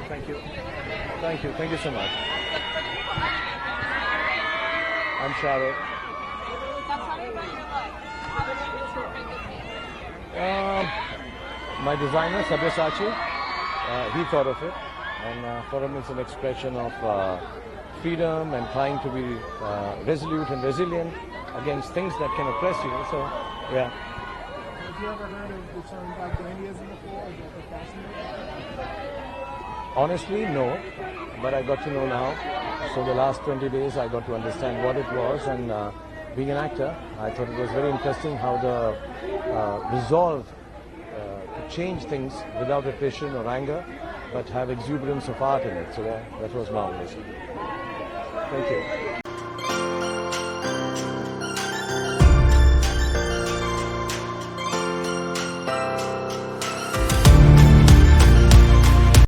Thank you. Thank you. Thank you so much. I'm Shah Rukh. My designer, Sabyasachi, he thought of it. And for him it's an expression of freedom and trying to be resolute and resilient against things that can oppress you. So, yeah. Have you ever heard of the term Black Dandyism before? Is that the fashion? Honestly, no. But I got to know now. So the last 20 days I got to understand what it was, and being an actor, I thought it was very interesting how the resolve to change things without attrition or anger, but have exuberance of art in it. So that was marvelous. Thank you.